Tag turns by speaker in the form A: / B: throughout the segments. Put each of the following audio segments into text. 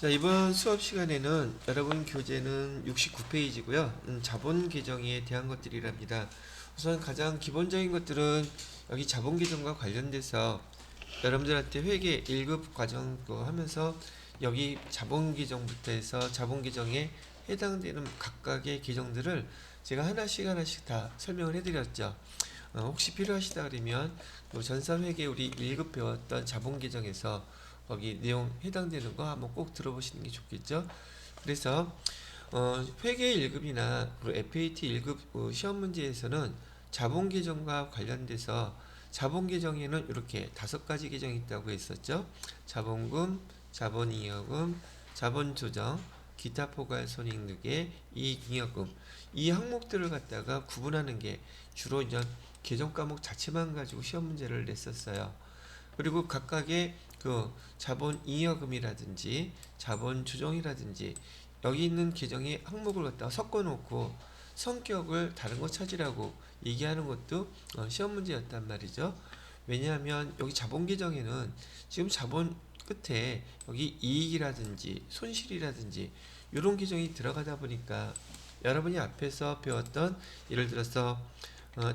A: 자, 이번 수업 시간에는 여러분 교재는 69페이지고요. 자본 계정에 대한 것들이랍니다. 우선 가장 기본적인 것들은 여기 자본 계정과 관련돼서 여러분들한테 회계 1급 과정도 하면서 여기 자본 계정부터 해서 자본 계정에 해당되는 각각의 계정들을 제가 하나씩 다 설명을 해드렸죠. 혹시 필요하시다 그러면 전산회계 우리 1급 배웠던 자본 계정에서 거기 내용 해당되는 거 한번 꼭 들어보시는 게 좋겠죠. 그래서 회계 1급이나 FAT 1급 시험 문제에서는 자본 계정과 관련돼서 자본 계정에는 이렇게 5가지 계정이 있다고 했었죠. 자본금, 자본잉여금, 자본조정, 기타 포괄 손익누계, 이익잉여금, 이 항목들을 갖다가 구분하는 게 주로 이제 계정 과목 자체만 가지고 시험 문제를 냈었어요. 그리고 각각의 그 자본잉여금이라든지 자본조정이라든지 여기 있는 계정의 항목을 갖다가 섞어놓고 성격을 다른 거 찾으라고 얘기하는 것도 시험 문제였단 말이죠. 왜냐하면 여기 자본 계정에는 지금 자본 끝에 여기 이익이라든지 손실이라든지 이런 계정이 들어가다 보니까 여러분이 앞에서 배웠던 예를 들어서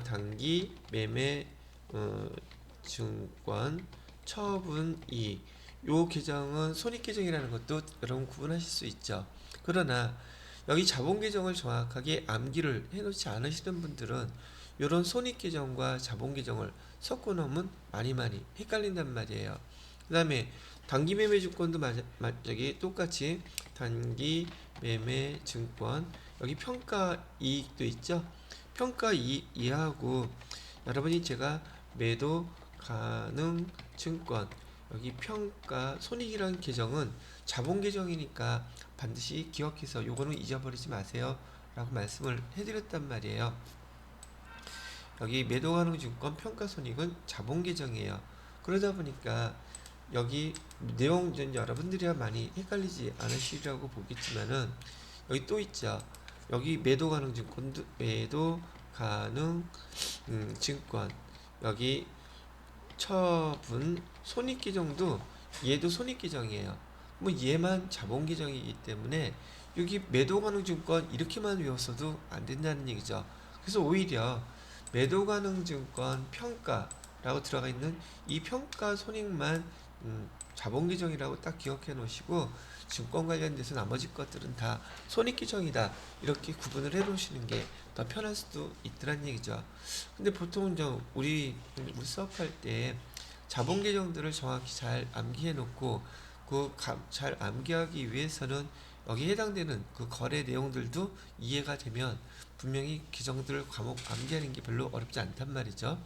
A: 단기 매매 증권 처분 이익 요 계정은 손익 계정이라는 것도 여러분 구분하실 수 있죠. 그러나 여기 자본 계정을 정확하게 암기를 해놓지 않으시는 분들은 이런 손익 계정과 자본 계정을 섞어 놓으면 많이 헷갈린단 말이에요. 그 다음에 단기 매매 증권도 저기 똑같이 단기 매매 증권 여기 평가 이익도 있죠. 평가 이익 이하고 여러분이 제가 매도 가능 증권 여기 평가 손익이라는 계정은 자본 계정이니까 반드시 기억해서 요거는 잊어버리지 마세요 라고 말씀을 해드렸단 말이에요. 여기 매도 가능 증권 평가 손익은 자본 계정이에요. 그러다 보니까 여기 내용 여러분들이야 많이 헷갈리지 않으시리라고 보겠지만은 여기 또 있죠. 여기 매도 가능 증권 매도 가능 증권 여기 처분 손익 계정도 얘도 손익 계정이에요. 뭐 얘만 자본 계정이기 때문에 여기 매도 가능 증권 이렇게만 외웠어도 안 된다는 얘기죠. 그래서 오히려 매도 가능 증권 평가라고 들어가 있는 이 평가 손익만 자본 계정이라고 딱 기억해 놓으시고 증권 관련돼서 나머지 것들은 다 손익 계정이다 이렇게 구분을 해 놓으시는 게 더 편할 수도 있더란 얘기죠. 근데 보통 우리 수업할 때 자본 계정들을 정확히 잘 암기해 놓고 잘 암기하기 위해서는 여기 해당되는 그 거래 내용들도 이해가 되면 분명히 계정들 과목 암기하는 게 별로 어렵지 않단 말이죠.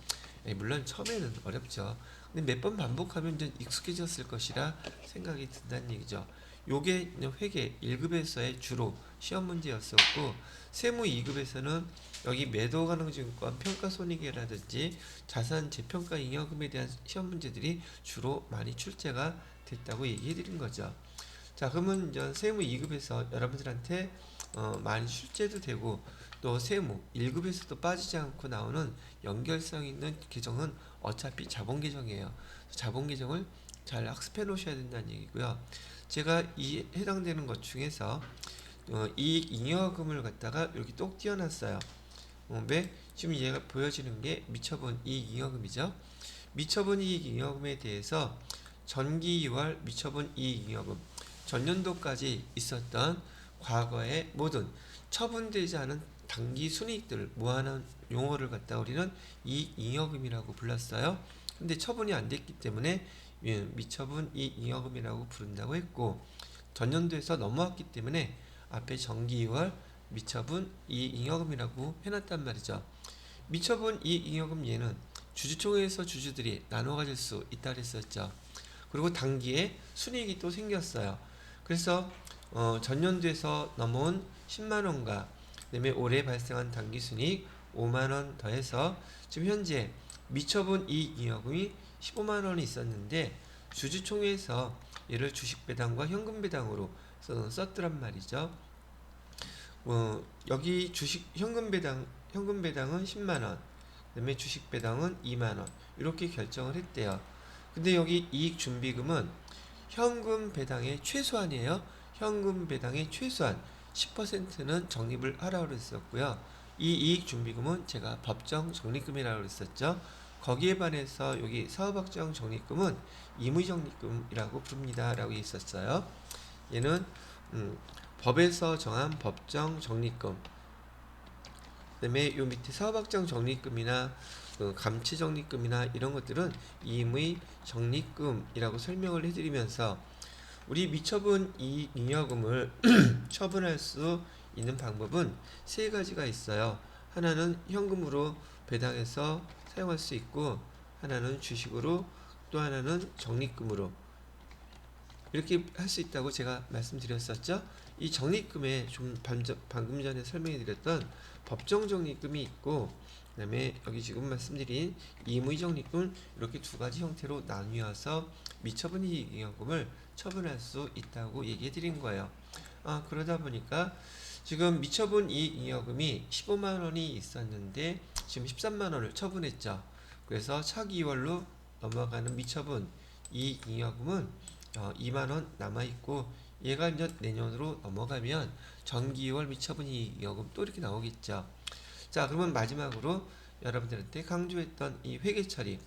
A: 물론 처음에는 어렵죠. 근데 몇 번 반복하면 이제 익숙해졌을 것이라 생각이 든다는 얘기죠. 요게 회계 1급에서의 주로 시험 문제였었고 세무 2급에서는 여기 매도 가능 증권 평가 손익이라든지 자산 재평가 잉여금에 대한 시험 문제들이 주로 많이 출제가 됐다고 얘기해 드린 거죠. 자, 그러면 이제 세무 2급에서 여러분들한테 많이 출제도 되고 또 세무 1급에서도 빠지지 않고 나오는 연결성 있는 계정은 어차피 자본 계정이에요. 자본 계정을 잘 학습해 놓으셔야 된다는 얘기고요. 제가 이 해당되는 것 중에서 이익 잉여금을 갖다가 여기 똑 띄워놨어요. 왜? 지금 얘가 보여지는 게 미처분 이익 잉여금이죠. 미처분 이익 잉여금에 대해서 전기 2월 미처분 이익 잉여금 전년도까지 있었던 과거의 모든 처분되지 않은 단기 순이익들을 모아놓은 용어를 갖다 우리는 이익 잉여금이라고 불렀어요. 근데 처분이 안 됐기 때문에 미처분 이익 잉여금이라고 부른다고 했고 전년도에서 넘어왔기 때문에 앞에 정기 2월 미처분 이익 잉여금이라고 해놨단 말이죠. 미처분 이익 잉여금 얘는 주주총회에서 주주들이 나눠 가질 수 있다 그랬었죠. 그리고 단기에 순이익이 또 생겼어요. 그래서 전년도에서 넘어온 10만원과 그다음에 올해 발생한 단기 순이익 5만원 더해서 지금 현재 미처분 이익 잉여금이 15만원이 있었는데 주주총회에서 얘를 주식 배당과 현금 배당으로 썼더란 말이죠. 여기 주식 현금 배당은 10만원, 그다음에 주식 배당은 2만원 이렇게 결정을 했대요. 근데 여기 이익 준비금은 현금 배당의 최소한이에요. 현금 배당의 최소한 10%는 적립을 하라고 그랬었고요. 이 이익준비금은 제가 법정 적립금이라고 그랬었죠. 거기에 반해서 여기 사업확정 적립금은 임의적립금이라고 부릅니다. 라고 있었어요. 얘는 법에서 정한 법정 적립금, 그다음에 요 밑에 사업확정 적립금이나 감치 적립금이나 이런 것들은 임의 적립금이라고 설명을 해드리면서 우리 미처분 이익잉여금을 처분할 수 있는 방법은 세 가지가 있어요. 하나는 현금으로 배당해서 사용할 수 있고, 하나는 주식으로, 또 하나는 적립금으로 이렇게 할 수 있다고 제가 말씀드렸었죠. 이 적립금에 좀 방금 전에 설명해 드렸던 법정 적립금이 있고, 그 다음에 여기 지금 말씀드린 임의 적립금, 이렇게 두 가지 형태로 나뉘어서 미처분 이익잉여금을 처분할 수 있다고 얘기해 드린 거예요. 그러다 보니까 지금 미처분 이익잉여금이 15만원이 있었는데 지금 13만원을 처분했죠. 그래서 차기월로 넘어가는 미처분 이익잉여금은 2만원 남아있고, 얘가 이제 내년으로 넘어가면 전기월 미처분 이익잉여금 또 이렇게 나오겠죠. 자, 그러면 마지막으로 여러분들한테 강조했던 이 회계처리.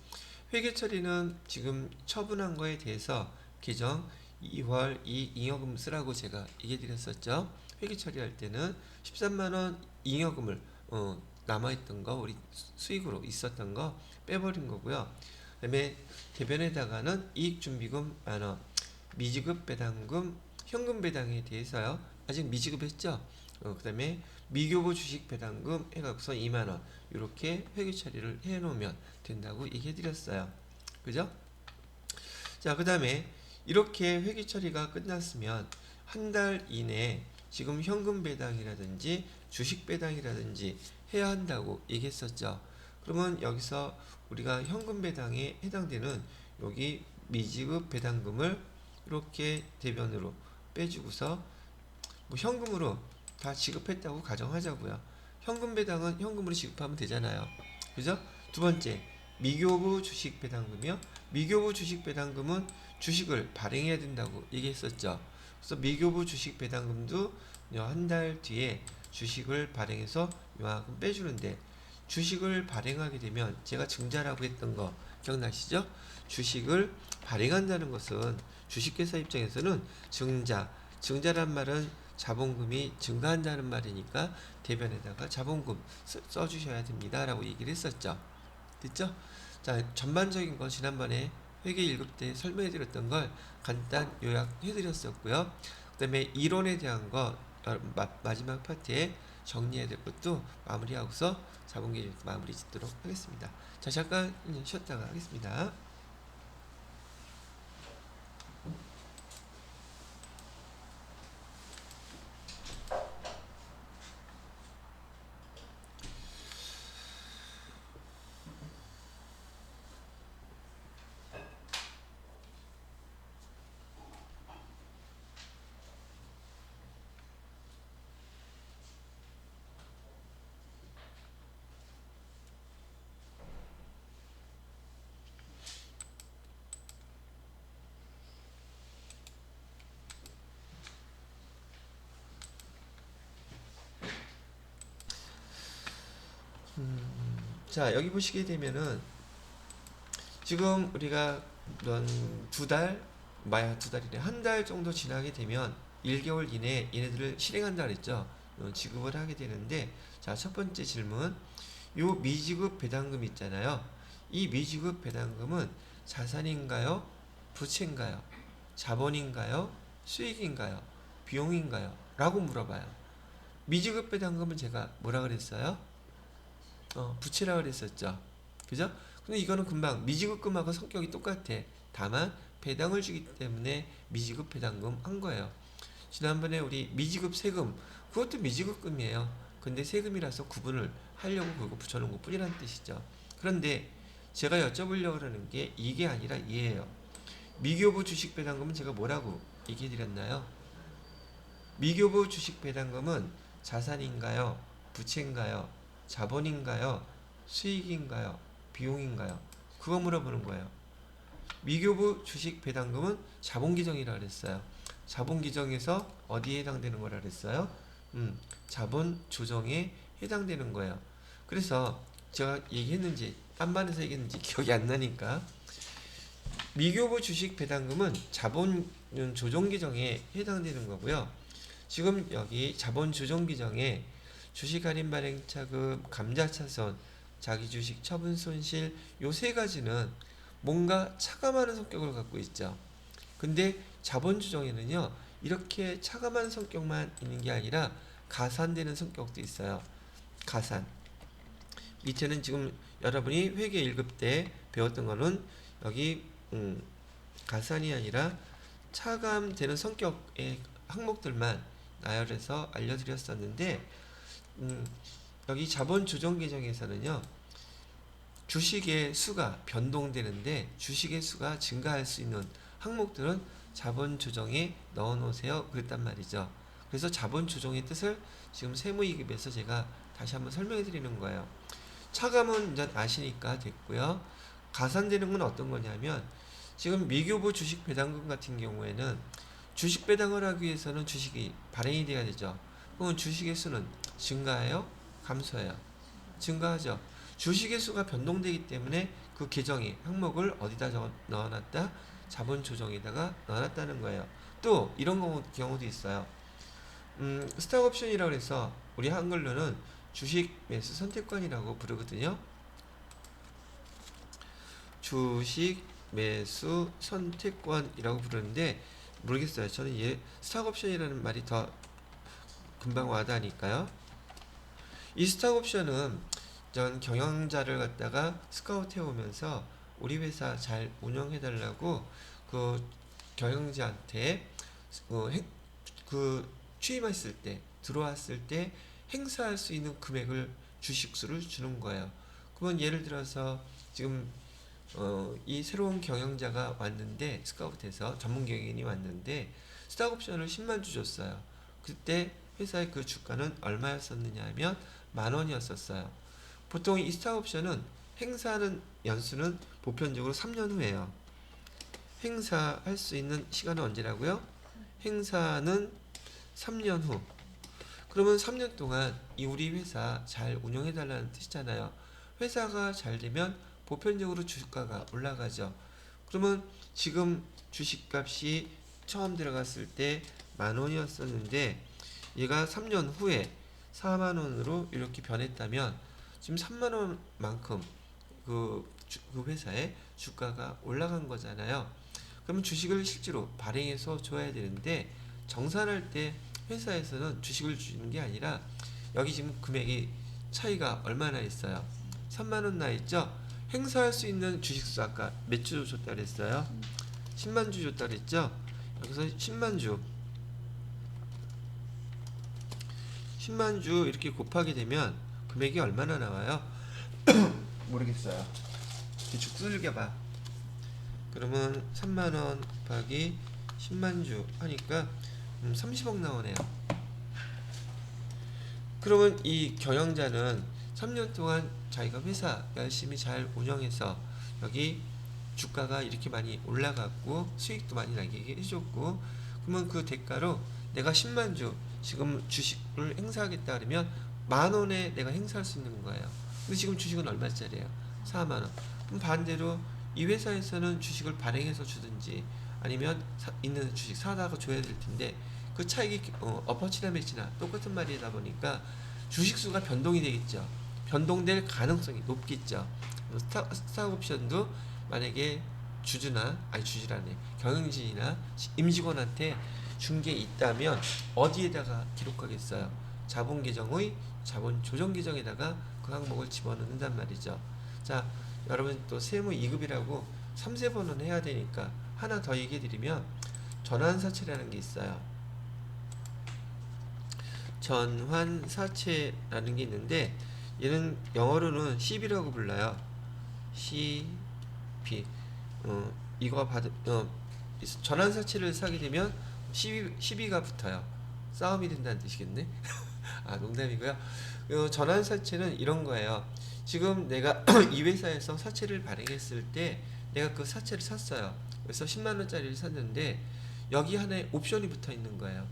A: 회계처리는 지금 처분한 거에 대해서 계정 2월 이익잉여금 쓰라고 제가 얘기해 드렸었죠. 회계처리할 때는 13만원 잉여금을 남아있던 거, 우리 수익으로 있었던 거 빼버린 거고요. 그 다음에 대변에다가는 이익준비금 만원, 미지급 배당금, 현금 배당에 대해서요. 아직 미지급했죠. 그 다음에 미교부 주식 배당금 해갖고서 2만원 이렇게 회계 처리를 해놓으면 된다고 얘기해드렸어요. 그죠? 자, 그 다음에 이렇게 회계 처리가 끝났으면 한 달 이내에 지금 현금 배당이라든지 주식 배당이라든지 해야 한다고 얘기했었죠. 그러면 여기서 우리가 현금 배당에 해당되는 여기 미지급 배당금을 이렇게 대변으로 빼주고서 뭐 현금으로 다 지급했다고 가정하자고요. 현금 배당은 현금으로 지급하면 되잖아요. 그죠? 두 번째, 미교부 주식 배당금이요. 미교부 주식 배당금은 주식을 발행해야 된다고 얘기했었죠. 그래서 미교부 주식 배당금도 한 달 뒤에 주식을 발행해서 요만큼 빼주는데, 주식을 발행하게 되면 제가 증자라고 했던 거 기억나시죠? 주식을 발행한다는 것은 주식회사 입장에서는 증자란 말은 자본금이 증가한다는 말이니까 대변에다가 자본금 써주셔야 됩니다 라고 얘기를 했었죠. 됐죠? 자, 전반적인 거 지난번에 회계 1급 때 설명해 드렸던 걸 간단 요약해 드렸었고요. 그 다음에 이론에 대한 거 마지막 파트에 정리해야 될 것도 마무리하고서 자본계획 마무리 짓도록 하겠습니다. 자, 잠깐 쉬었다가 하겠습니다. 자, 여기 보시게 되면은 지금 우리가 두 달, 두 달이래. 한 달 정도 지나게 되면 1개월 이내에 얘네들을 실행한다 그랬죠. 지급을 하게 되는데, 자, 첫 번째 질문. 요 미지급 배당금 있잖아요. 이 미지급 배당금은 자산인가요? 부채인가요? 자본인가요? 수익인가요? 비용인가요? 라고 물어봐요. 미지급 배당금은 제가 뭐라 그랬어요? 부채라 그랬었죠. 그죠? 근데 이거는 금방 미지급금하고 성격이 똑같아. 다만 배당을 주기 때문에 미지급 배당금 한 거예요. 지난번에 우리 미지급 세금, 그것도 미지급금이에요. 근데 세금이라서 구분을 하려고 그거 붙여놓은 것 뿐이라는 뜻이죠. 그런데 제가 여쭤보려고 하는 게 이게 아니라 이해예요. 미교부 주식 배당금은 제가 뭐라고 얘기해 드렸나요? 미교부 주식 배당금은 자산인가요? 부채인가요? 자본인가요? 수익인가요? 비용인가요? 그거 물어보는 거예요. 미교부 주식 배당금은 자본기정이라 그랬어요. 자본기정에서 어디에 해당되는 거라 그랬어요? 자본 조정에 해당되는 거예요. 그래서 제가 얘기했는지 딴 반에서 얘기했는지 기억이 안 나니까 미교부 주식 배당금은 자본 조정 기정에 해당되는 거고요. 지금 여기 자본 조정 기정에 주식 할인 발행 차금, 감자차손, 자기 주식 처분 손실 요 세 가지는 뭔가 차감하는 성격을 갖고 있죠. 근데 자본 조정에는요. 이렇게 차감한 성격만 있는 게 아니라 가산되는 성격도 있어요. 가산. 밑에는 지금 여러분이 회계 1급 때 배웠던 거는 여기 가산이 아니라 차감되는 성격의 항목들만 나열해서 알려드렸었는데 여기 자본 조정 계정에서는요. 주식의 수가 변동되는데 주식의 수가 증가할 수 있는 항목들은 자본 조정에 넣어 놓으세요. 그랬단 말이죠. 그래서 자본 조정의 뜻을 지금 세무이급에서 제가 다시 한번 설명해 드리는 거예요. 차감은 이제 아시니까 됐고요. 가산되는 건 어떤 거냐면 지금 미교부 주식 배당금 같은 경우에는 주식 배당을 하기 위해서는 주식이 발행이 돼야 되죠. 그러면 주식의 수는 증가해요? 감소해요? 증가하죠. 주식의 수가 변동되기 때문에 그 계정에 항목을 어디다 넣어놨다? 자본 조정에다가 넣어놨다는 거예요. 또 이런 경우도 있어요. 스탁 옵션이라고 해서 우리 한글로는 주식 매수 선택권이라고 부르거든요. 주식 매수 선택권이라고 부르는데 모르겠어요. 저는 스탁 옵션이라는 말이 더 금방 와닿으니까요. 이 스탁 옵션은 전 경영자를 갖다가 스카우트 해오면서 우리 회사 잘 운영해달라고 그 경영자한테 그 취임했을 때 들어왔을 때 행사할 수 있는 금액을 주식수를 주는 거예요. 그러면 예를 들어서 지금 이 새로운 경영자가 왔는데 스카우트해서 전문 경영인이 왔는데 스탁 옵션을 10만 주 줬어요. 그때 회사의 그 주가는 얼마였었느냐 하면 10,000원이었었어요. 보통 이 스탁 옵션은 행사하는 연수는 보편적으로 3년 후에요. 행사할 수 있는 시간은 언제라고요? 행사는 3년 후. 그러면 3년 동안 이 우리 회사 잘 운영해달라는 뜻이잖아요. 회사가 잘 되면 보편적으로 주가가 올라가죠. 그러면 지금 주식값이 처음 들어갔을 때 10,000원이었었는데 얘가 3년 후에 40,000원으로 이렇게 변했다면 지금 30,000원만큼 그 회사의 주가가 올라간 거잖아요. 그러면 주식을 실제로 발행해서 줘야 되는데 정산할 때 회사에서는 주식을 주는 게 아니라 여기 지금 금액이 차이가 얼마나 있어요? 30,000원 나 있죠? 행사할 수 있는 주식수 아까 몇 주 줬다 그랬어요? 10만 주 줬다 그랬죠? 여기서 10만 주 이렇게 곱하게 되면 금액이 얼마나 나와요? 모르겠어요. 대충 쓸겨봐. 그러면 3만원 곱하기 10만 주 하니까 30억 나오네요. 그러면 이 경영자는 3년 동안 자기가 회사 열심히 잘 운영해서 여기 주가가 이렇게 많이 올라갔고 수익도 많이 나게 해줬고 그러면 그 대가로 내가 10만 주 지금 주식을 행사하겠다 그러면 10,000원에 내가 행사할 수 있는 거예요. 근데 지금 주식은 얼마짜리예요? 40,000원. 그럼 반대로 이 회사에서는 주식을 발행해서 주든지 아니면 있는 주식 사다가 줘야 될 텐데 그 차익이 어퍼치나 매치나 똑같은 말이다 보니까 주식수가 변동이 되겠죠. 변동될 가능성이 높겠죠. 스탁 옵션도 만약에 주주라네 경영진이나 임직원한테 준 게 있다면 어디에다가 기록하겠어요? 자본 계정의 자본 조정 계정에다가 그 항목을 집어넣는단 말이죠. 자, 여러분 또 세무 2급이라고 3세번은 해야 되니까 하나 더 얘기해 드리면 전환사채라는 게 있어요. 전환사채라는 게 있는데 얘는 영어로는 CB라고 불러요. CB. 이거 전환사채를 사게 되면 시비가 붙어요. 싸움이 된다는 뜻이겠네. 아, 농담이고요. 전환사채는 이런 거예요. 지금 내가 이 회사에서 사채를 발행했을 때 내가 그 사채를 샀어요. 그래서 10만 원짜리를 샀는데 여기 하나에 옵션이 붙어 있는 거예요.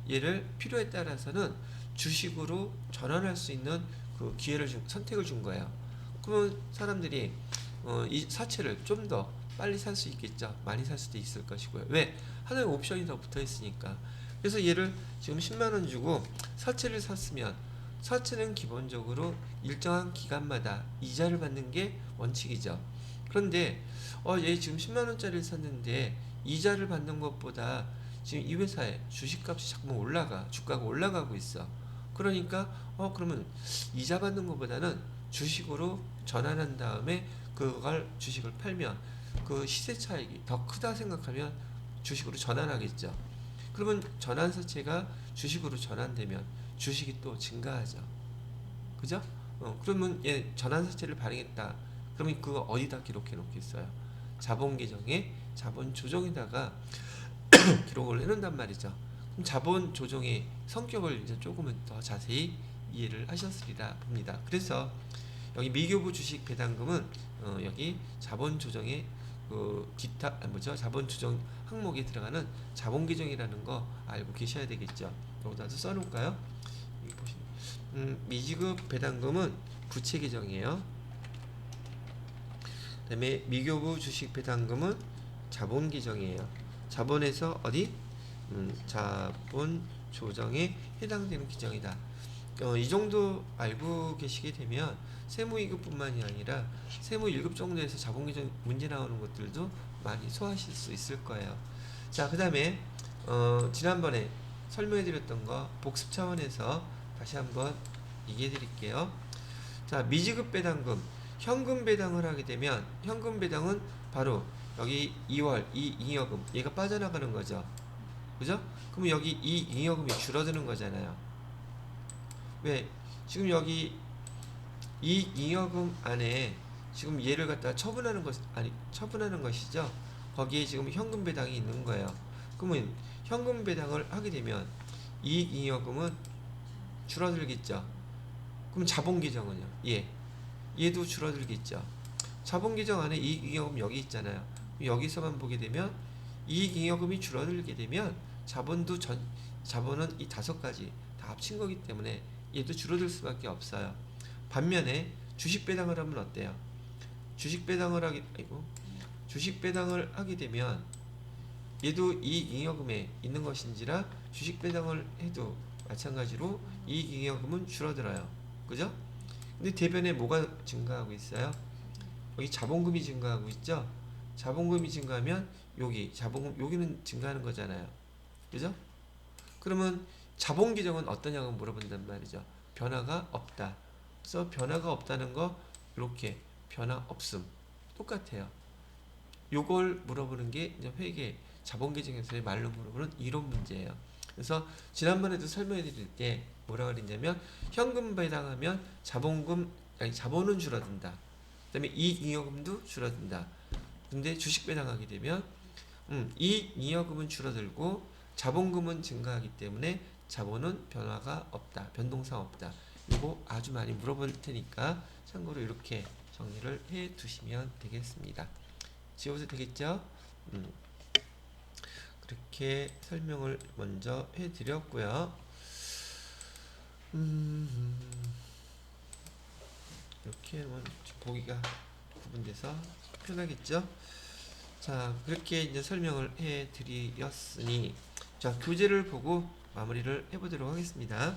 A: 얘를 필요에 따라서는 주식으로 전환할 수 있는 그 선택을 준 거예요. 그러면 사람들이 이 사채를 좀 더 빨리 살 수 있겠죠. 많이 살 수도 있을 것이고요. 왜? 하나의 옵션이 더 붙어 있으니까. 그래서 얘를 지금 10만 원 주고 사채를 샀으면 사채는 기본적으로 일정한 기간마다 이자를 받는 게 원칙이죠. 그런데 얘 지금 10만 원짜리를 샀는데 이자를 받는 것보다 지금 이 회사의 주식값이 자꾸 주가가 올라가고 있어. 그러니까 그러면 이자 받는 것보다는 주식으로 전환한 다음에 그걸 주식을 팔면 그 시세 차익이 더 크다 생각하면 주식으로 전환하겠죠. 그러면 전환사채가 주식으로 전환되면 주식이 또 증가하죠. 그죠? 그러면 얘 전환사채를 발행했다. 그러면 그거 어디다 기록해 놓겠어요? 자본계정에 자본조정에다가 기록을 해놓는단 말이죠. 그럼 자본조정의 성격을 이제 조금은 더 자세히 이해를 하셨으리라 봅니다. 그래서 여기 미교부 주식 배당금은 여기 자본조정의 자본조정 항목에 들어가는 자본계정이라는 거 알고 계셔야 되겠죠. 여기다도 써놓을까요? 여기 보시면 미지급 배당금은 부채계정이에요. 그 다음에 미교부 주식 배당금은 자본계정이에요. 자본에서 어디? 자본 조정에 해당되는 규정이다. 이 정도 알고 계시게 되면 세무 2급뿐만이 아니라 세무 1급 정도에서 자본계정 문제 나오는 것들도 많이 소화하실 수 있을 거예요. 자, 그 다음에 지난번에 설명해 드렸던 거 복습 차원에서 다시 한번 얘기해 드릴게요. 자, 미지급 배당금, 현금 배당을 하게 되면 현금 배당은 바로 여기 2월 이 잉여금 얘가 빠져나가는 거죠. 그죠? 그럼 여기 이 잉여금이 줄어드는 거잖아요. 왜? 지금 여기 이 잉여금 안에 지금 얘를 갖다 처분하는 것이죠. 거기에 지금 현금 배당이 있는 거예요. 그러면 현금 배당을 하게 되면 이 잉여금은 줄어들겠죠. 그럼 자본계정은요? 얘도 줄어들겠죠. 자본계정 안에 이익잉여금 여기 있잖아요. 여기서만 보게 되면 이익잉여금이 줄어들게 되면 자본은 이 5가지 다 합친 거기 때문에 얘도 줄어들 수밖에 없어요. 반면에 주식 배당을 하면 어때요? 주식 배당을 하게 되면 얘도 이익잉여금에 있는 것인지라 주식 배당을 해도 마찬가지로 이익잉여금은 줄어들어요. 그죠? 근데 대변에 뭐가 증가하고 있어요? 여기 자본금이 증가하고 있죠? 자본금이 증가하면 여기는 증가하는 거잖아요. 그죠? 그러면 자본계정은 어떠냐고 물어본단 말이죠. 변화가 없다. 그래서 변화가 없다는 거 이렇게 변화 없음 똑같아요. 요걸 물어보는 게 이제 회계 자본계정에서의 말로 물어보는 이론 문제예요. 그래서 지난번에도 설명해 드릴 때 뭐라고 그랬냐면 현금 배당하면 자본은 줄어든다. 그 다음에 이익잉여금도 줄어든다. 근데 주식 배당하게 되면 이익잉여금은 줄어들고 자본금은 증가하기 때문에 자본은 변화가 없다. 변동사항 없다. 이거 아주 많이 물어볼 테니까 참고로 이렇게 정리를 해 두시면 되겠습니다. 지워도 되겠죠? 그렇게 설명을 먼저 해 드렸고요. 이렇게 하면 보기가 구분돼서 편하겠죠? 자, 그렇게 이제 설명을 해 드렸으니 자, 교재를 보고 마무리를 해 보도록 하겠습니다.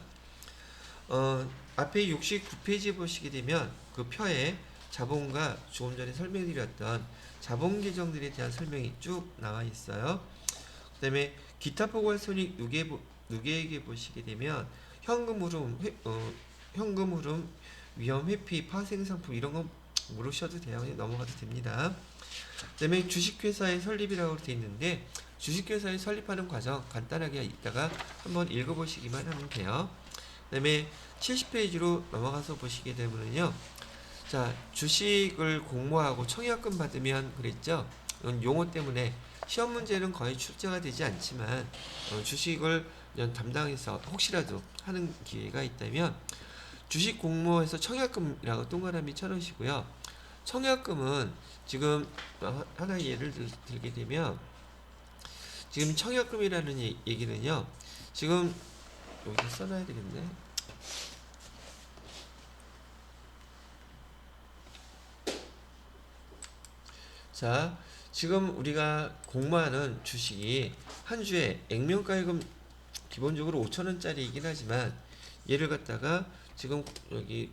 A: 앞에 69페이지 보시게 되면 그 표에 자본과 조금 전에 설명드렸던 자본 계정들에 대한 설명이 쭉 나와 있어요. 그 다음에 기타 포괄 손익 누계액에 보시게 되면 현금 흐름, 위험 회피, 파생 상품 이런 거 모르셔도 돼요. 그냥 넘어가도 됩니다. 그 다음에 주식회사의 설립이라고 되어 있는데 주식회사의 설립하는 과정 간단하게 이따가 한번 읽어보시기만 하면 돼요. 그 다음에 70페이지로 넘어가서 보시게 되면요. 자, 주식을 공모하고 청약금 받으면 그랬죠. 이건 용어 때문에 시험 문제는 거의 출제가 되지 않지만 주식을 담당해서 혹시라도 하는 기회가 있다면 주식 공모해서 청약금이라고 동그라미 쳐놓으시고요. 청약금은 지금 하나 예를 들게 되면 지금 청약금이라는 얘기는요. 지금 여기서 써놔야 되겠네. 자, 지금 우리가 공모하는 주식이 한 주에 액면가액은 기본적으로 5,000원짜리이긴 하지만 얘를 갖다가 지금 여기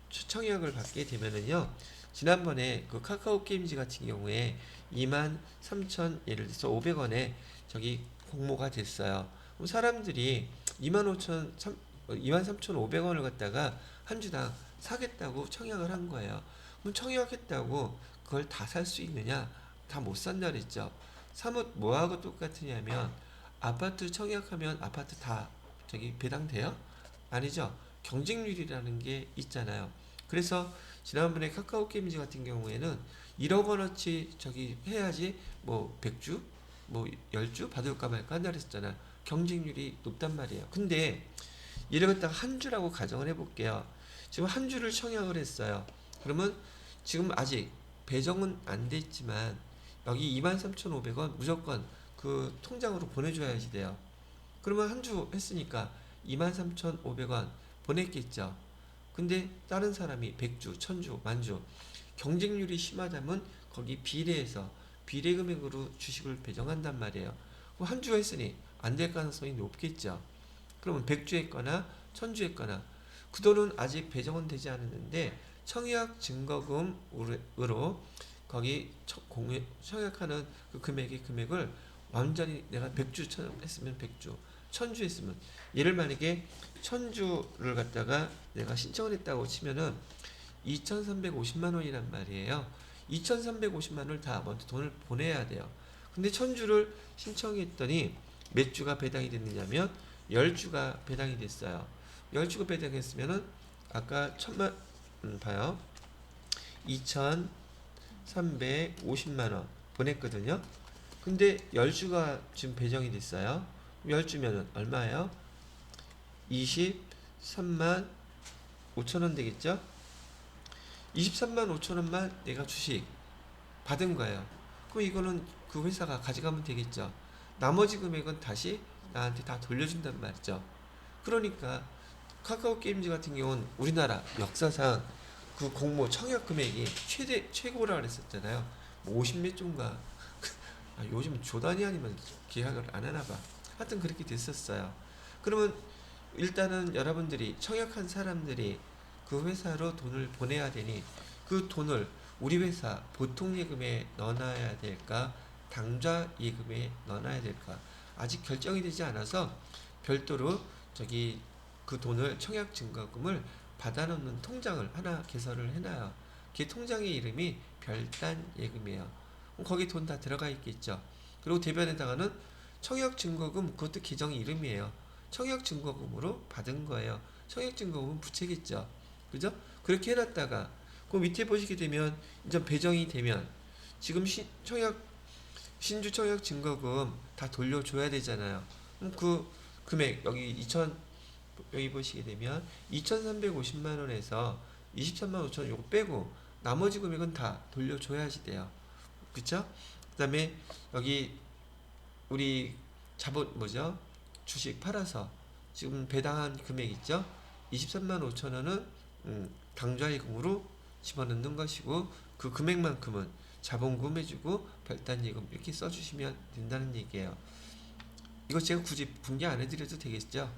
A: 청약을 받게 되면은요. 지난번에 그 카카오 게임즈 같은 경우에 23,000 예를 들어서 500원에 저기 공모가 됐어요. 그럼 사람들이 23,500원을 갖다가 한 주당 사겠다고 청약을 한 거예요. 그럼 청약했다고 그걸 다 살 수 있느냐? 다 못 산다 그랬죠. 사뭇 뭐하고 똑같으냐면 아파트 청약하면 아파트 다 저기 배당돼요? 아니죠. 경쟁률이라는 게 있잖아요. 그래서 지난번에 카카오 게임즈 같은 경우에는 1억 원어치 저기 해야지 뭐 100주 뭐 10주 받을까 말까 한다 그랬잖아. 경쟁률이 높단 말이에요. 근데 이를 갖다가 한 주라고 가정을 해볼게요. 지금 한 주를 청약을 했어요. 그러면 지금 아직 배정은 안 됐지만 여기 23,500원 무조건 그 통장으로 보내줘야지 돼요. 그러면 한 주 했으니까 23,500원 보냈겠죠. 근데 다른 사람이 100주, 1000주, 만주 경쟁률이 심하다면 거기 비례해서 비례 금액으로 주식을 배정한단 말이에요. 한 주 했으니 안 될 가능성이 높겠죠. 그러면 100주 했거나 1000주 했거나 그 돈은 아직 배정은 되지 않았는데 청약 증거금으로 거기 청약하는 그 금액을 완전히 내가 100주 했으면 100주 1000주 했으면 얘를 만약에 1000주를 갖다가 내가 신청을 했다고 치면은 2350만 원이란 말이에요. 2350만 원을 다 먼저 돈을 보내야 돼요. 근데 1000주를 신청했더니 몇 주가 배당이 됐느냐면 10주가 배당이 됐어요. 10주가 배당했으면은 아까 봐요. 2350만 원 보냈거든요. 근데 10주가 지금 배정이 됐어요. 10주면은 얼마예요? 23만 5천 원 되겠죠? 23만 5천 원만 내가 주식 받은 거예요. 그럼 이거는 그 회사가 가져가면 되겠죠. 나머지 금액은 다시 나한테 다 돌려준단 말이죠. 그러니까 카카오 게임즈 같은 경우는 우리나라 역사상 그 공모 청약 금액이 최고라 그랬었잖아요. 뭐 50몇 조인가. 요즘 조단위 아니면 계약을 안 하나 봐. 하여튼 그렇게 됐었어요. 그러면 일단은 여러분들이 청약한 사람들이 그 회사로 돈을 보내야 되니 그 돈을 우리 회사 보통 예금에 넣어놔야 될까? 당좌 예금에 넣어놔야 될까? 아직 결정이 되지 않아서 별도로 저기 그 돈을 청약 증거금을 받아놓는 통장을 하나 개설을 해놔요. 그 통장의 이름이 별단 예금이에요. 거기 돈 다 들어가 있겠죠. 그리고 대변에다가는 청약 증거금 그것도 계정 이름이에요. 청약 증거금으로 받은 거예요. 청약 증거금은 부채겠죠. 그죠? 그렇게 해놨다가 그 밑에 보시게 되면 이제 배정이 되면 지금 신주 청약 증거금 다 돌려줘야 되잖아요. 그럼 그 금액 여기 보시게 되면 2,350만 원에서 23만 5천 원 요거 빼고 나머지 금액은 다 돌려줘야지 돼요. 그쵸? 그 다음에 여기 우리 주식 팔아서 지금 배당한 금액 있죠? 23만 5천 원은 당좌예금으로 집어넣는 것이고 그 금액만큼은 자본금 해주고 별단예금 이렇게 써주시면 된다는 얘기예요. 이거 제가 굳이 분개 안 해드려도 되겠죠?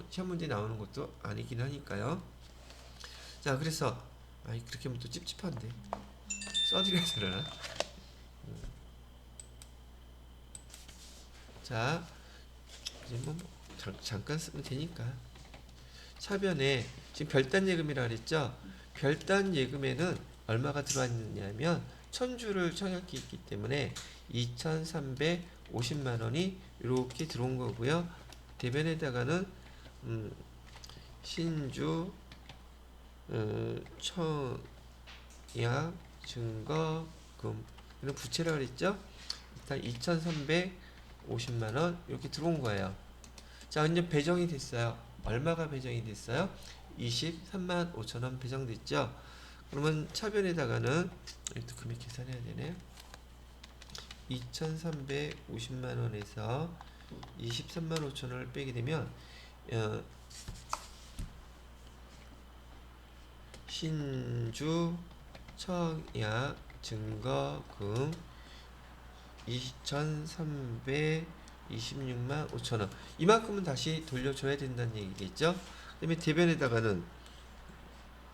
A: 시험 문제 나오는 것도 아니긴 하니까요. 자, 그래서 그렇게 하면 또 찝찝한데 써드려야 되나? 자, 이제 잠깐 쓰면 되니까. 차변에 지금 별단 예금이라 그랬죠? 별단 예금에는 얼마가 들어와 있느냐면 1000주를 청약했기 때문에 2350만 원이 이렇게 들어온 거고요. 대변에다가는 신주 청약 증거금 이런 부채라 그랬죠? 일단 2350만 원 이렇게 들어온 거예요. 자, 이제 배정이 됐어요. 얼마가 배정이 됐어요? 23만 5천 원 배정됐죠? 그러면 차변에다가는 또 금액 계산해야 되네. 2,350만 원에서 23만 5천 원을 빼게 되면 신주 청약 증거금 2,326만 5천 원, 이만큼은 다시 돌려줘야 된다는 얘기겠죠. 그 다음에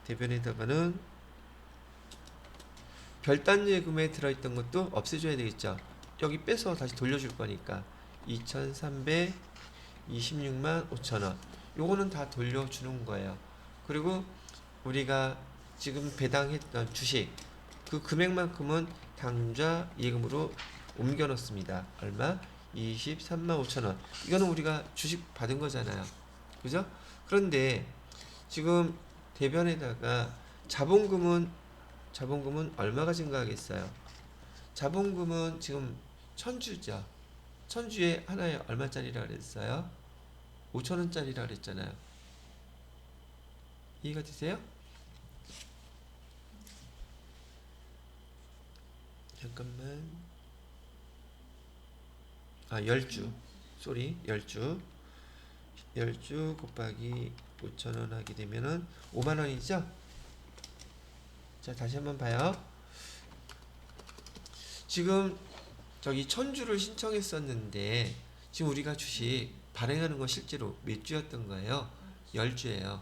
A: 대변에다가는 별단 예금에 들어있던 것도 없애줘야 되겠죠. 여기 빼서 다시 돌려줄 거니까 2,326만 5천 원, 요거는 다 돌려주는 거예요. 그리고 우리가 지금 배당했던 주식 그 금액만큼은 당좌 예금으로 옮겨 넣습니다. 얼마? 23만 5천 원. 이거는 우리가 주식 받은 거잖아요. 그죠? 그런데 지금 대변에다가 자본금은 얼마가 증가하겠어요? 자본금은 지금 천주죠. 천주에 하나에 얼마짜리라 그랬어요? 5천 원짜리라 그랬잖아요. 이해가 되세요? 잠깐만. 10주. 쏘리. 10주. 10주 곱하기 5,000원 하게 되면은 5만 원이죠? 자, 다시 한번 봐요. 지금 저기 천주를 신청했었는데 지금 우리가 주식 발행하는 건 실제로 몇 주였던 거예요? 10주예요.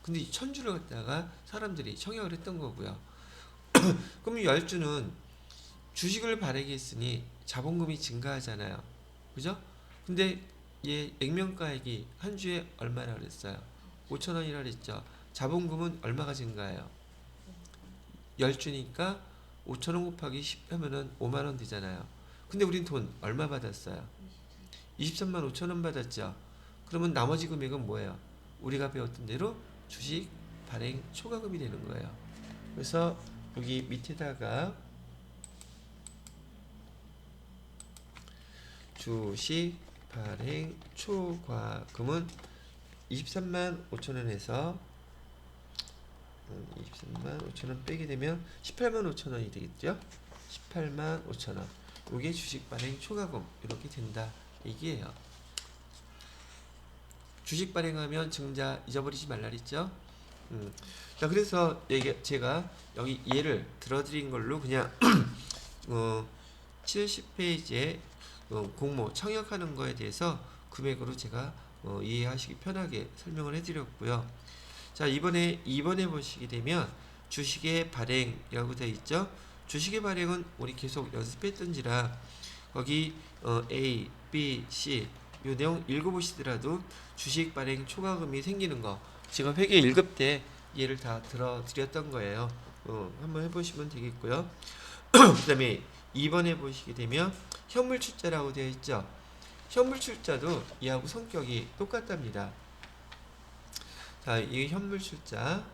A: 근데 이 천주를 갖다가 사람들이 청약을 했던 거고요. 그럼 10주는 주식을 발행했으니 자본금이 증가하잖아요. 그죠? 근데 얘 액면가액이 한 주에 얼마라 그랬어요? 5천 원이라 그랬죠. 자본금은 얼마가 증가해요? 10주니까 5천 원 곱하기 10 하면은 5만 원 되잖아요. 근데 우린 돈 얼마 받았어요? 23만 5천 원 받았죠. 그러면 나머지 금액은 뭐예요? 우리가 배웠던 대로 주식 발행 초과금이 되는 거예요. 그래서 여기 밑에다가 주식 발행 초과금은 23만 5천 원에서 23만 5천 원 빼게 되면 18만 5천 원이 되겠죠? 18만 5천 원. 이게 주식 발행 초과금 이렇게 된다 얘기예요. 주식 발행하면 증자 잊어버리지 말라 그랬죠? 자, 그래서 제가 여기 예를 들어드린 걸로 그냥 70페이지에 공모 청약하는 거에 대해서 금액으로 제가 이해하시기 편하게 설명을 해드렸고요. 자, 이번에 2번에 보시게 되면 주식의 발행이라고 되어 있죠. 주식의 발행은 우리 계속 연습했던지라 거기 A, B, C 이 내용 읽어보시더라도 주식 발행 초과금이 생기는 거 제가 회계 1급 때 예를 다 들어드렸던 거예요. 한번 해보시면 되겠고요. 그 다음에 2번에 보시게 되면 현물 출자라고 되어 있죠. 현물 출자도 이하고 성격이 똑같답니다. 자, 이 현물 출자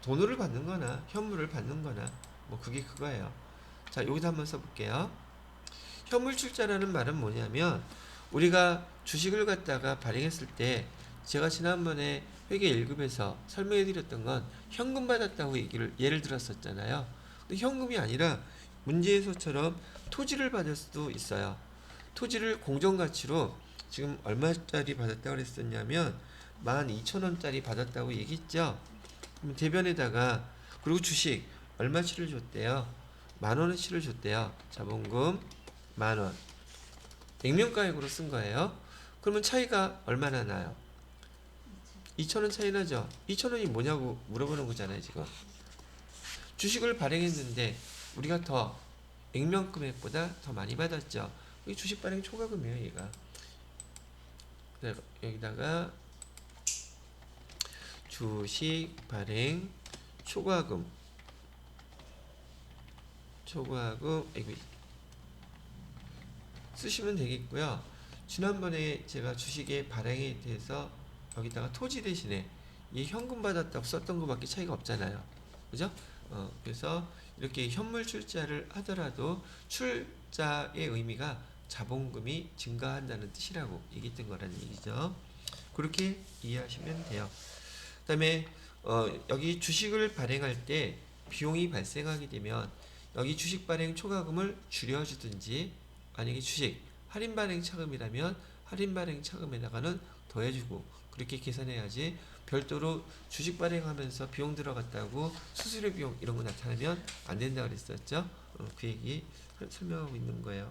A: 돈을 받는 거나 현물을 받는 거나 뭐 그게 그거예요. 자, 여기다 한번 써볼게요. 현물 출자라는 말은 뭐냐면 우리가 주식을 갖다가 발행했을 때 제가 지난번에 회계 1급에서 설명해 드렸던 건 현금 받았다고 예를 들었었잖아요. 근데 현금이 아니라 문제에서처럼 토지를 받을 수도 있어요. 토지를 공정가치로 지금 얼마짜리 받았다고 그랬었냐면 12,000원짜리 받았다고 얘기했죠. 그럼 대변에다가 그리고 주식 얼마치를 줬대요? 10,000원어치를 줬대요. 자본금 10,000원. 액면가액으로 쓴 거예요. 그러면 차이가 얼마나 나요? 2,000원 차이 나죠? 2,000원이 뭐냐고 물어보는 거잖아요, 지금. 주식을 발행했는데 우리가 더 액면 금액보다 더 많이 받았죠. 이 주식 발행 초과금이에요, 얘가. 여기다가 주식 발행 초과금 쓰시면 되겠고요. 지난번에 제가 주식의 발행에 대해서 여기다가 토지 대신에 이 현금 받았다고 썼던 것밖에 차이가 없잖아요. 그죠? 그래서 이렇게 현물 출자를 하더라도 출자의 의미가 자본금이 증가한다는 뜻이라고 얘기했던 거라는 얘기죠. 그렇게 이해하시면 돼요. 그 다음에 여기 주식을 발행할 때 비용이 발생하게 되면 여기 주식 발행 초과금을 줄여주든지, 만약에 주식 할인 발행 차금이라면 할인 발행 차금에다가는 더해주고 그렇게 계산해야지, 별도로 주식 발행하면서 비용 들어갔다고 수수료 비용 이런 거 나타나면 안 된다 그랬었죠. 그 얘기 설명하고 있는 거예요.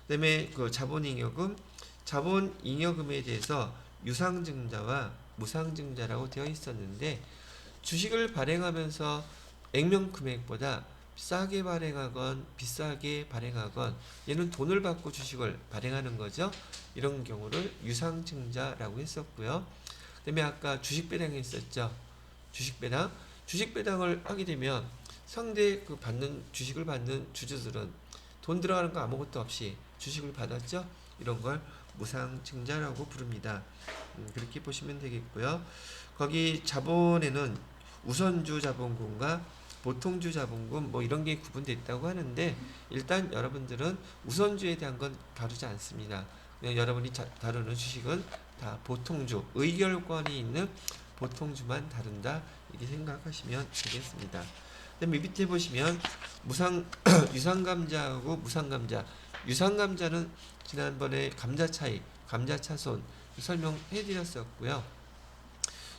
A: 그 다음에 그 자본잉여금, 자본잉여금에 대해서 유상증자와 무상증자라고 되어 있었는데, 주식을 발행하면서 액면 금액보다 싸게 발행하건 비싸게 발행하건 얘는 돈을 받고 주식을 발행하는 거죠. 이런 경우를 유상증자라고 했었고요. 그 다음에 아까 주식 배당 했었죠. 주식 배당을 하게 되면 상대 그 주식을 받는 주주들은 돈 들어가는 거 아무것도 없이 주식을 받았죠. 이런 걸 무상증자라고 부릅니다. 그렇게 보시면 되겠고요. 거기 자본에는 우선주 자본금과 보통주 자본금 뭐 이런 게 구분되어 있다고 하는데, 일단 여러분들은 우선주에 대한 건 다루지 않습니다. 그냥 여러분이 다루는 주식은 다 보통주, 의결권이 있는 보통주만 다룬다, 이렇게 생각하시면 되겠습니다. 그다음에 밑에 보시면 유상감자하고 무상감자. 유상감자는 지난번에 감자 차이, 감자 차손 설명해 드렸었고요.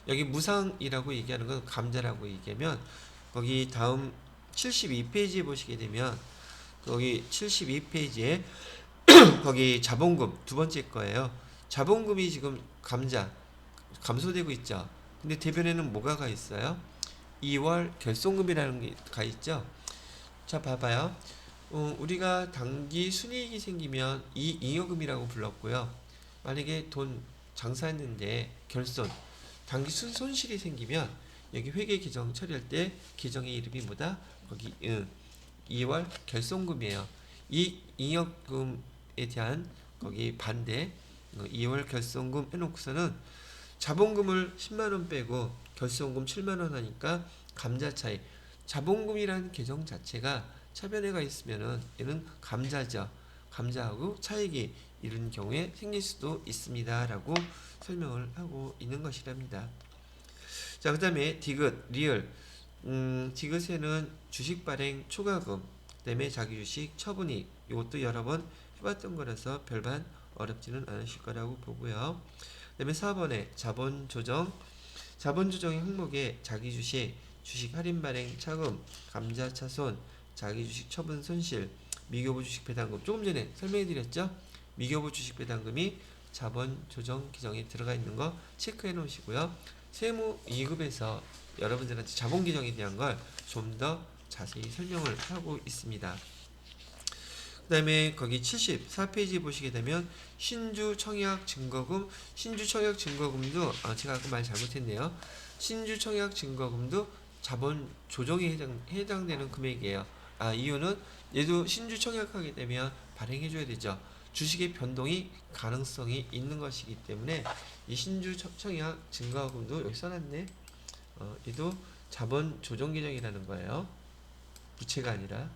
A: 여기 무상이라고 얘기하는 건 감자라고 얘기하면, 거기 다음 72페이지에 보시게 되면 거기 72페이지에 거기 자본금 두 번째 거예요. 자본금이 지금 감소되고 있죠. 근데 대변에는 뭐가 가 있어요? 2월 결손금이라는 게 가 있죠. 자, 봐봐요. 우리가 단기 순이익이 생기면 이 잉여금이라고 불렀고요. 만약에 돈 장사했는데 단기 손실이 생기면 여기 회계 계정 처리할 때 계정의 이름이 뭐다? 거기 2월 결손금이에요. 이 잉여금에 대한 거기 반대 2월 결손금 해놓고서는 자본금을 10만원 빼고 결손금 7만원 하니까 감자 차이. 자본금이라는 계정 자체가 차변에가 있으면은 얘는 감자죠. 감자하고 차익이 이런 경우에 생길 수도 있습니다 라고 설명을 하고 있는 것이랍니다. 자, 그 다음에 디귿, 리을. 디귿에는 주식 발행 초과금, 그 다음에 자기 주식 처분이, 이것도 여러 번 해봤던 거라서 별반 어렵지는 않으실 거라고 보고요. 그 다음에 4번에 자본조정의 항목에 자기 주식, 주식 할인 발행 차금, 감자 차손, 자기 주식 처분 손실, 미교부 주식 배당금, 조금 전에 설명해 드렸죠. 미교부 주식 배당금이 자본 조정 규정에 들어가 있는 거 체크해 놓으시고요. 세무 2급에서 여러분들한테 자본 규정에 대한 걸 좀 더 자세히 설명을 하고 있습니다. 그 다음에 거기 74페이지 보시게 되면 신주 청약 증거금도 제가 아까 말 잘못했네요. 신주 청약 증거금도 자본 조정에 해당되는 금액이에요. 이유는 얘도 신주 청약하게 되면 발행해 줘야 되죠. 주식의 변동이 가능성이 있는 것이기 때문에 이 신주 청약 증거금도 여기 써놨네. 얘도 자본 조정 규정이라는 거예요. 부채가 아니라.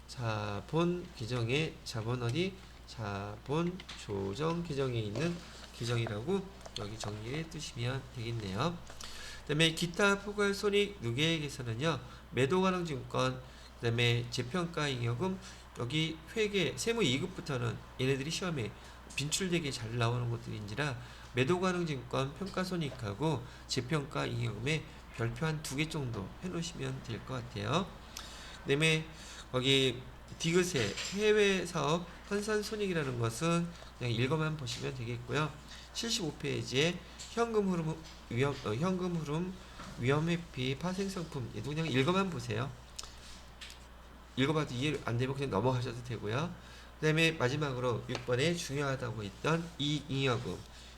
A: 자본 규정에 자본 조정 규정에 있는 규정이라고 여기 정리해 두시면 되겠네요. 그 다음에 기타 포괄 손익 누계액에서는요, 매도 가능 증권, 그 다음에 재평가 잉여금, 여기 회계 세무 2급부터는 얘네들이 시험에 빈출되게 잘 나오는 것들인지라 매도 가능 증권 평가 손익하고 재평가 잉여금에 별표 한 2개 정도 해놓으시면 될 것 같아요. 그 다음에 거기 디귿의 해외 사업 환산 손익이라는 것은 그냥 읽어만 보시면 되겠고요. 75페이지에 현금 흐름 위험 회피 파생 상품, 얘도 그냥 읽어만 보세요. 읽어봐도 이해 안 되면 그냥 넘어가셔도 되고요. 그 다음에 마지막으로 6번에 중요하다고 했던 이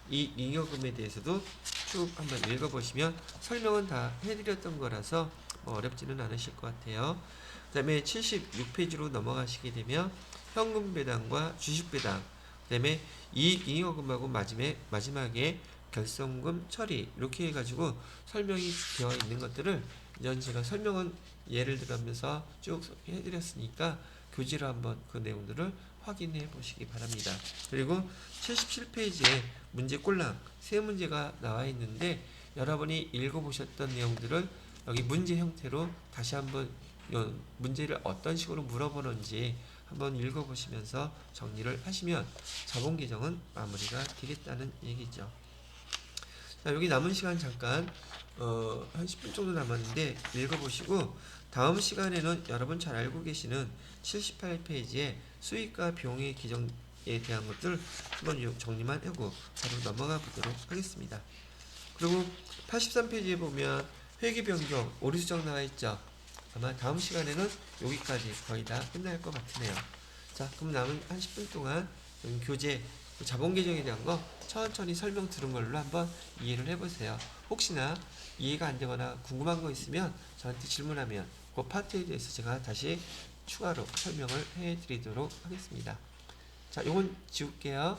A: 잉여금에 대해서도 쭉 한번 읽어보시면 설명은 다 해드렸던 거라서 뭐 어렵지는 않으실 것 같아요. 그 다음에 76페이지로 넘어가시게 되면 현금 배당과 주식 배당, 그 다음에 이익 잉여금하고 마지막에 결손금 처리, 이렇게 해가지고 설명이 되어 있는 것들을 이전 제가 설명은 예를 들면서 쭉 해드렸으니까 교재로 한번 그 내용들을 확인해 보시기 바랍니다. 그리고 77페이지에 문제 꼴랑 세 문제가 나와 있는데 여러분이 읽어보셨던 내용들을 여기 문제 형태로 다시 한번 문제를 어떤 식으로 물어보는지 한번 읽어보시면서 정리를 하시면 자본 개정은 마무리가 되겠다는 얘기죠. 자, 여기 남은 시간 잠깐 한 10분 정도 남았는데 읽어보시고 다음 시간에는 여러분 잘 알고 계시는 78페이지에 수익과 비용의 기정에 대한 것들 한번 정리만 하고 바로 넘어가 보도록 하겠습니다. 그리고 83페이지에 보면 회계 변경, 오류 수정 나와 있죠. 아마 다음 시간에는 여기까지 거의 다 끝날 것 같으네요. 자, 그럼 남은 한 10분 동안 교재 자본 개정에 대한 거 천천히 설명 들은 걸로 한번 이해를 해보세요. 혹시나 이해가 안 되거나 궁금한 거 있으면 저한테 질문하면 그 파트에 대해서 제가 다시 추가로 설명을 해드리도록 하겠습니다. 자, 요건 지울게요.